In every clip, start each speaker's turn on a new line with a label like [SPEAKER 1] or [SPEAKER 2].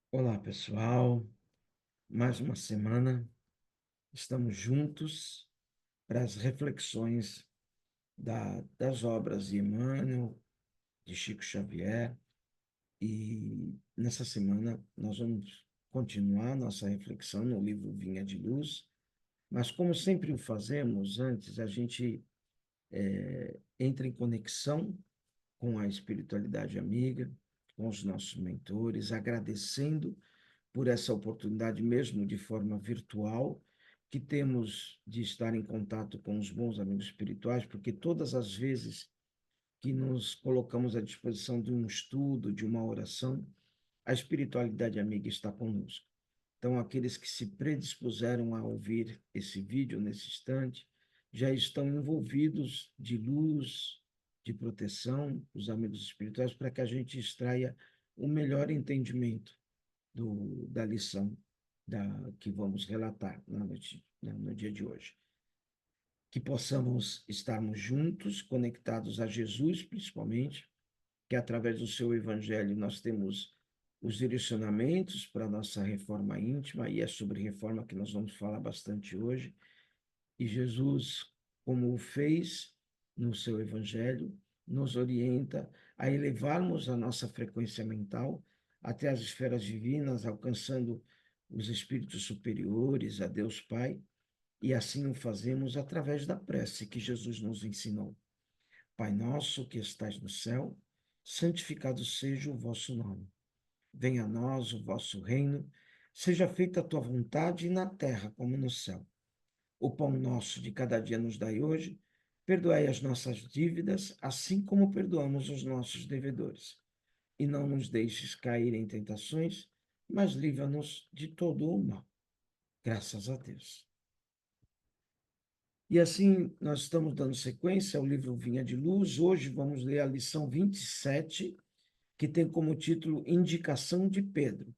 [SPEAKER 1] Olá, pessoal. Mais uma semana, estamos juntos para as reflexões das obras de Emmanuel, de Chico Xavier, e nessa semana nós vamos continuar nossa reflexão no livro Vinha de Luz, mas como sempre o fazemos, antes a gente entra em conexão com a espiritualidade amiga, com os nossos mentores, agradecendo por essa oportunidade, mesmo de forma virtual, que temos de estar em contato com os bons amigos espirituais, porque todas as vezes que nos colocamos à disposição de um estudo, de uma oração, a espiritualidade amiga está conosco. Então, aqueles que se predispuseram a ouvir esse vídeo nesse instante, já estão envolvidos de luz, de proteção, os amigos espirituais, para que a gente extraia o melhor entendimento da lição que vamos relatar no dia de hoje. Que possamos estarmos juntos, conectados a Jesus, principalmente, que através do seu evangelho nós temos os direcionamentos para a nossa reforma íntima, e é sobre reforma que nós vamos falar bastante hoje. E Jesus, como o fez no seu evangelho, nos orienta a elevarmos a nossa frequência mental até as esferas divinas, alcançando os espíritos superiores, a Deus Pai, e assim o fazemos através da prece que Jesus nos ensinou. Pai nosso que estais no céu, santificado seja o vosso nome. Venha a nós o vosso reino, seja feita a tua vontade na terra como no céu. O pão nosso de cada dia nos dai hoje, perdoai as nossas dívidas, assim como perdoamos os nossos devedores. E não nos deixes cair em tentações, mas livra-nos de todo o mal. Graças a Deus. E assim, nós estamos dando sequência ao livro Vinha de Luz. Hoje vamos ler a lição 27, que tem como título Indicação de Pedro.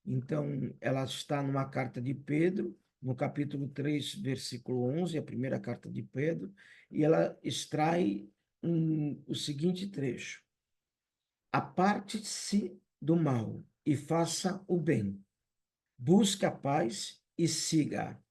[SPEAKER 1] Então, ela está numa carta de Pedro, no capítulo 3, versículo 11, a primeira carta de Pedro, e ela extrai o seguinte trecho: aparte-se do mal e faça o bem, busque a paz e siga.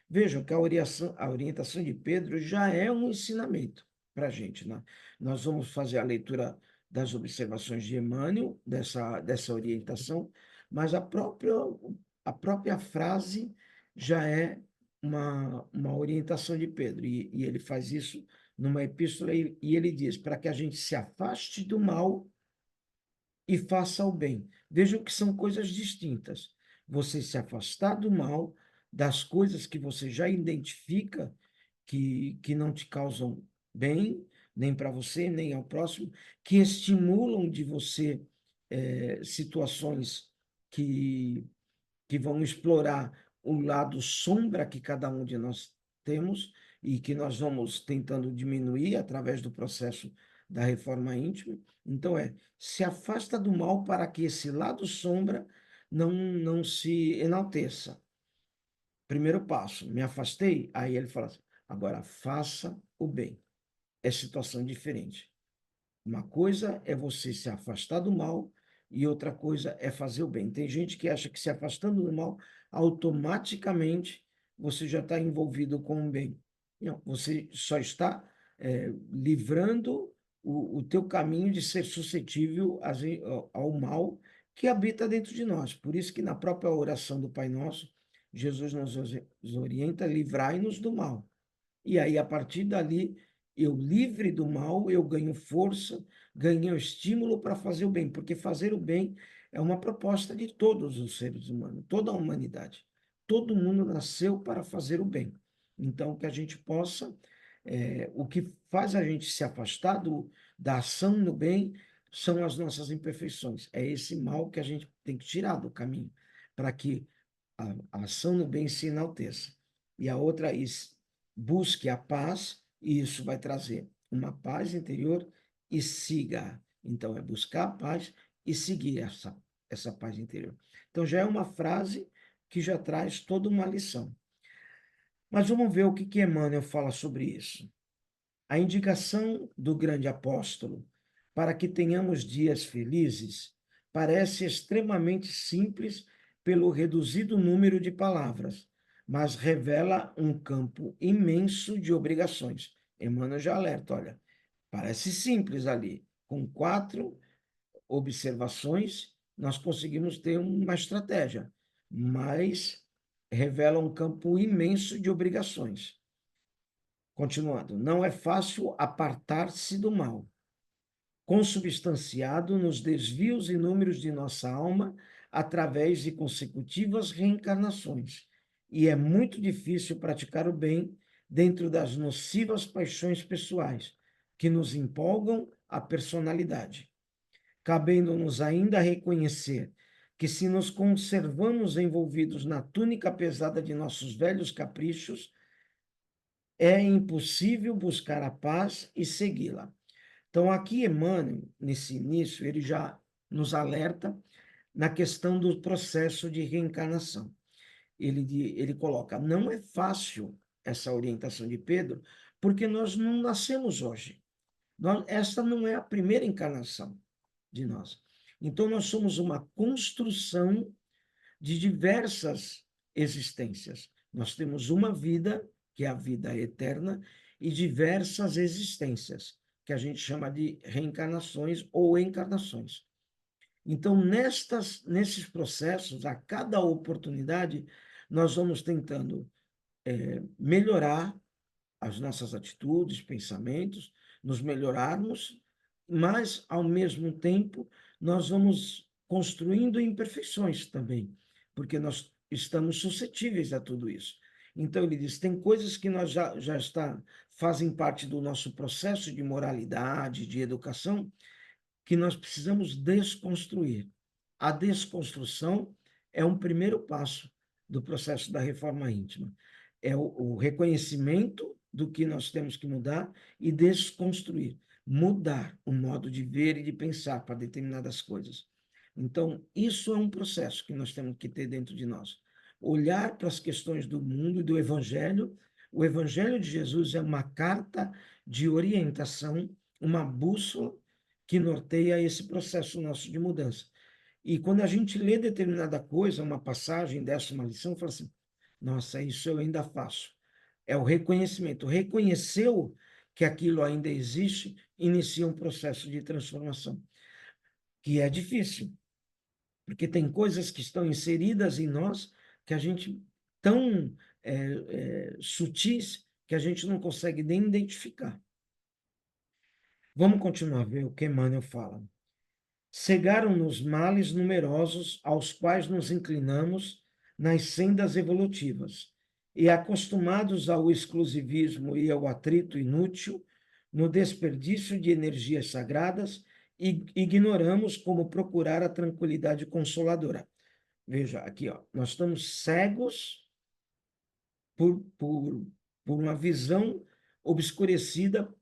[SPEAKER 1] Vejam que a orientação de Pedro já é um ensinamento para a gente, né? Nós vamos fazer a leitura das observações de Emmanuel, dessa orientação, mas a própria frase já é uma orientação de Pedro, e ele faz isso numa epístola, e ele diz, para que a gente se afaste do mal e faça o bem. Vejam que são coisas distintas. Você se afastar do mal, das coisas que você já identifica que não te causam bem, nem para você, nem ao próximo, que estimulam de você situações que, que vão explorar o lado sombra que cada um de nós temos e que nós vamos tentando diminuir através do processo da reforma íntima. Então, se afasta do mal para que esse lado sombra não se enalteça. Primeiro passo, me afastei, aí ele fala assim, agora faça o bem. É situação diferente. Uma coisa é você se afastar do mal e outra coisa é fazer o bem. Tem gente que acha que se afastando do mal, automaticamente você já está envolvido com o bem. Não, você só está livrando o teu caminho de ser suscetível ao mal que habita dentro de nós. Por isso que na própria oração do Pai Nosso, Jesus nos orienta, livrai-nos do mal. E aí, a partir dali, eu livre do mal, eu ganho força, ganho estímulo para fazer o bem, porque fazer o bem é uma proposta de todos os seres humanos, toda a humanidade. Todo mundo nasceu para fazer o bem. Então, que a gente possa, o que faz a gente se afastar da ação no bem são as nossas imperfeições. É esse mal que a gente tem que tirar do caminho, para que a ação no bem se enalteça. E a outra é busque a paz, e isso vai trazer uma paz interior e siga. Então, é buscar a paz e seguir essa paz interior. Então, já é uma frase que já traz toda uma lição. Mas vamos ver o que Emmanuel fala sobre isso. A indicação do grande apóstolo para que tenhamos dias felizes parece extremamente simples pelo reduzido número de palavras, mas revela um campo imenso de obrigações. Emmanuel já alerta, olha, parece simples ali, com 4 observações, nós conseguimos ter uma estratégia, mas revela um campo imenso de obrigações. Continuando, não é fácil apartar-se do mal, consubstanciado nos desvios inúmeros de nossa alma através de consecutivas reencarnações, e é muito difícil praticar o bem dentro das nocivas paixões pessoais que nos empolgam a personalidade, cabendo-nos ainda reconhecer que, se nos conservamos envolvidos na túnica pesada de nossos velhos caprichos, é impossível buscar a paz e segui-la. Então, aqui Emmanuel, nesse início, ele já nos alerta na questão do processo de reencarnação. Ele coloca, não é fácil essa orientação de Pedro, porque nós não nascemos hoje. Essa não é a primeira encarnação de nós. Então, nós somos uma construção de diversas existências. Nós temos uma vida, que é a vida eterna, e diversas existências, que a gente chama de reencarnações ou encarnações. Então, nesses processos, a cada oportunidade, nós vamos tentando melhorar as nossas atitudes, pensamentos, nos melhorarmos, mas, ao mesmo tempo, nós vamos construindo imperfeições também, porque nós estamos suscetíveis a tudo isso. Então, ele diz, tem coisas que nós fazem parte do nosso processo de moralidade, de educação, que nós precisamos desconstruir. A desconstrução é um primeiro passo do processo da reforma íntima. É o reconhecimento do que nós temos que mudar e desconstruir. Mudar o modo de ver e de pensar para determinadas coisas. Então, isso é um processo que nós temos que ter dentro de nós. Olhar para as questões do mundo e do Evangelho. O Evangelho de Jesus é uma carta de orientação, uma bússola que norteia esse processo nosso de mudança. E quando a gente lê determinada coisa, uma passagem dessa, uma lição, fala assim, nossa, isso eu ainda faço. É o reconhecimento. Reconheceu que aquilo ainda existe, inicia um processo de transformação, que é difícil, porque tem coisas que estão inseridas em nós que a gente, tão sutis, que a gente não consegue nem identificar. Vamos continuar a ver o que Emmanuel fala. Cegaram-nos males numerosos aos quais nos inclinamos nas sendas evolutivas, e acostumados ao exclusivismo e ao atrito inútil, no desperdício de energias sagradas, ignoramos como procurar a tranquilidade consoladora. Veja, aqui, ó, nós estamos cegos por, por, por uma visão obscurecida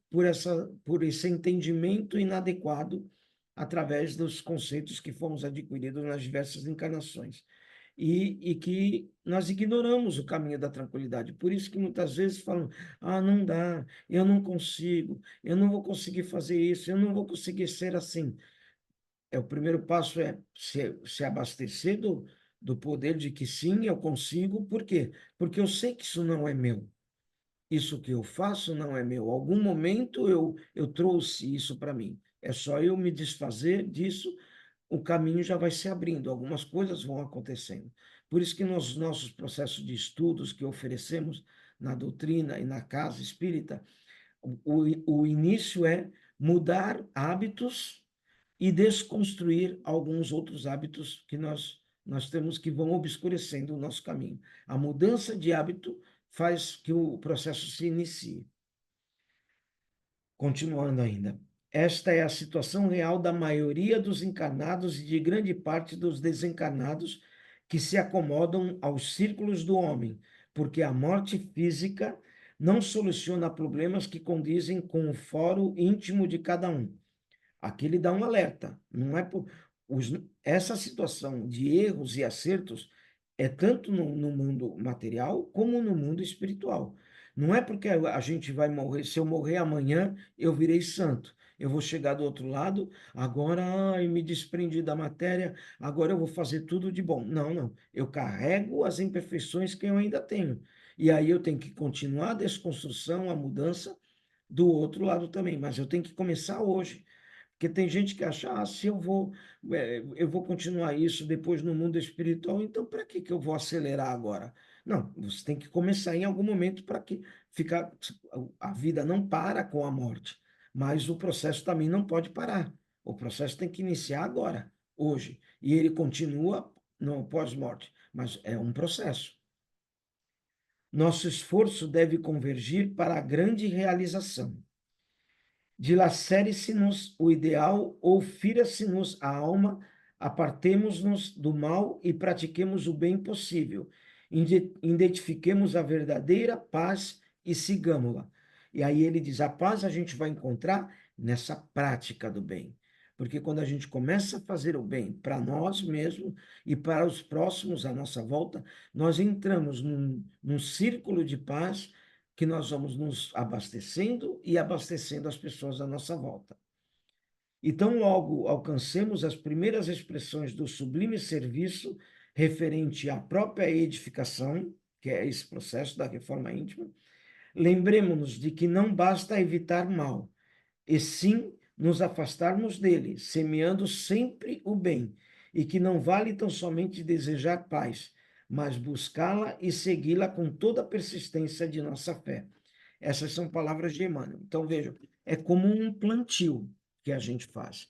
[SPEAKER 1] por esse entendimento inadequado através dos conceitos que fomos adquiridos nas diversas encarnações. E que nós ignoramos o caminho da tranquilidade. Por isso que muitas vezes falam, não dá, eu não consigo, eu não vou conseguir fazer isso, eu não vou conseguir ser assim. O primeiro passo é se abastecer do poder de que sim, eu consigo. Por quê? Porque eu sei que isso não é meu. Isso que eu faço não é meu. Algum momento eu trouxe isso para mim. É só eu me desfazer disso, o caminho já vai se abrindo, algumas coisas vão acontecendo. Por isso que nos nossos processos de estudos que oferecemos na doutrina e na casa espírita, o início é mudar hábitos e desconstruir alguns outros hábitos que nós temos, que vão obscurecendo o nosso caminho. A mudança de hábito faz que o processo se inicie. Continuando ainda. Esta é a situação real da maioria dos encarnados e de grande parte dos desencarnados que se acomodam aos círculos do homem, porque a morte física não soluciona problemas que condizem com o fórum íntimo de cada um. Aqui ele dá um alerta. Não é por essa situação de erros e acertos é tanto no mundo material como no mundo espiritual. Não é porque a gente vai morrer, se eu morrer amanhã, eu virei santo. eu vou chegar do outro lado, agora ai, me desprendi da matéria, agora eu vou fazer tudo de bom. Não, não. Eu carrego as imperfeições que eu ainda tenho. E aí eu tenho que continuar a desconstrução, a mudança do outro lado também, mas eu tenho que começar hoje. Porque tem gente que acha, se eu vou continuar isso depois no mundo espiritual, então para que eu vou acelerar agora? Não, você tem que começar em algum momento para que ficar, a vida não para com a morte, mas o processo também não pode parar. O processo tem que iniciar agora, hoje, e ele continua no pós-morte, mas é um processo. Nosso esforço deve convergir para a grande realização. Dilacere-se-nos o ideal ou fira-se-nos a alma, apartemo-nos do mal e pratiquemos o bem possível. Identifiquemos a verdadeira paz e sigamos-la. E aí ele diz: a paz a gente vai encontrar nessa prática do bem. Porque quando a gente começa a fazer o bem para nós mesmos e para os próximos à nossa volta, nós entramos num círculo de paz que nós vamos nos abastecendo e abastecendo as pessoas à nossa volta. Então, logo alcancemos as primeiras expressões do sublime serviço referente à própria edificação, que é esse processo da reforma íntima, lembremos-nos de que não basta evitar mal, e sim nos afastarmos dele, semeando sempre o bem, e que não vale tão somente desejar paz, mas buscá-la e segui-la com toda a persistência de nossa fé. Essas são palavras de Emmanuel. Então, vejam, é como um plantio que a gente faz.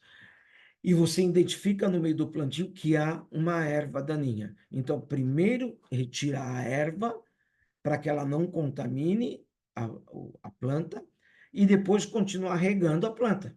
[SPEAKER 1] E você identifica no meio do plantio que há uma erva daninha. Então, primeiro retira a erva para que ela não contamine a planta e depois continuar regando a planta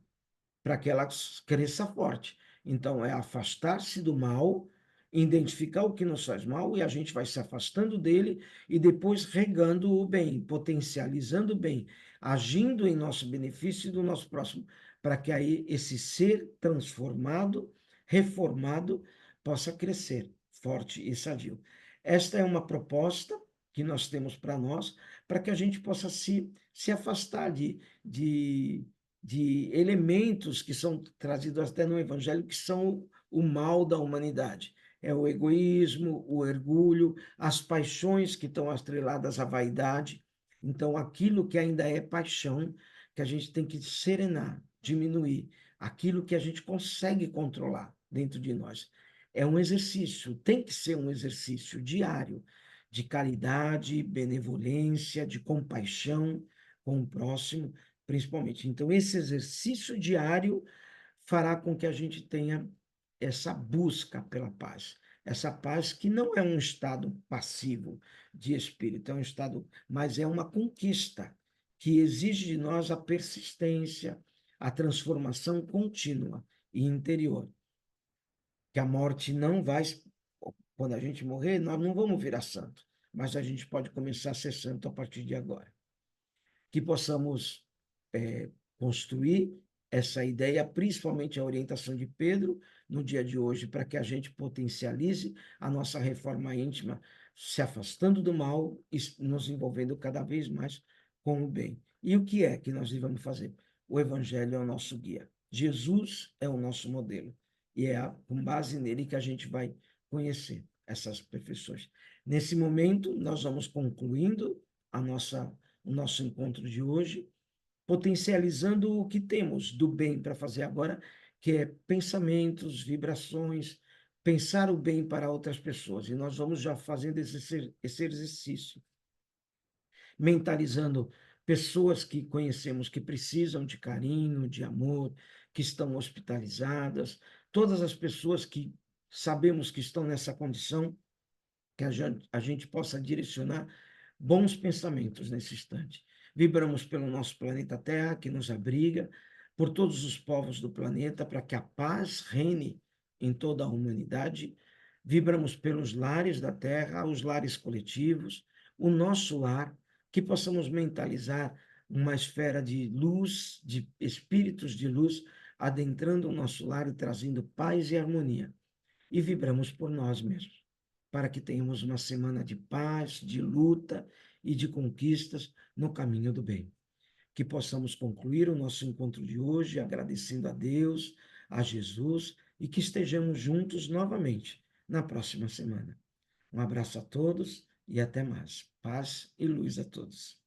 [SPEAKER 1] para que ela cresça forte. Então, é afastar-se do mal, identificar o que nos faz mal e a gente vai se afastando dele e depois regando o bem, potencializando o bem, agindo em nosso benefício e do nosso próximo, para que aí esse ser transformado, reformado, possa crescer forte e sadio. Esta é uma proposta que nós temos para nós, para que a gente possa se afastar de elementos que são trazidos até no Evangelho, que são o mal da humanidade. É o egoísmo, o orgulho, as paixões que estão atreladas à vaidade. Então, aquilo que ainda é paixão, que a gente tem que serenar, diminuir. Aquilo que a gente consegue controlar dentro de nós. É um exercício, tem que ser um exercício diário de caridade, benevolência, de compaixão com o próximo, principalmente. Então, esse exercício diário fará com que a gente tenha essa busca pela paz. Essa paz que não é um estado passivo de espírito, é um estado, mas é uma conquista que exige de nós a persistência, a transformação contínua e interior. Que a morte não vai, quando a gente morrer, nós não vamos virar santo, mas a gente pode começar a ser santo a partir de agora. Que possamos construir essa ideia, principalmente a orientação de Pedro, no dia de hoje, para que a gente potencialize a nossa reforma íntima, se afastando do mal e nos envolvendo cada vez mais com o bem. E o que é que nós devemos fazer? O Evangelho é o nosso guia. Jesus é o nosso modelo. E é com base nele que a gente vai conhecer essas perfeições. Nesse momento, nós vamos concluindo o nosso encontro de hoje, potencializando o que temos do bem para fazer agora, que é pensamentos, vibrações, pensar o bem para outras pessoas. E nós vamos já fazendo esse exercício, mentalizando pessoas que conhecemos que precisam de carinho, de amor, que estão hospitalizadas, todas as pessoas que sabemos que estão nessa condição, que a gente possa direcionar bons pensamentos nesse instante. Vibramos pelo nosso planeta Terra, que nos abriga, por todos os povos do planeta, para que a paz reine em toda a humanidade. Vibramos pelos lares da Terra, os lares coletivos, o nosso lar, que possamos mentalizar uma esfera de luz, de espíritos de luz, adentrando o nosso lar e trazendo paz e harmonia. E vibramos por nós mesmos, para que tenhamos uma semana de paz, de luta e de conquistas no caminho do bem. que possamos concluir o nosso encontro de hoje agradecendo a Deus, a Jesus e que estejamos juntos novamente na próxima semana. Um abraço a todos e até mais. Paz e luz a todos.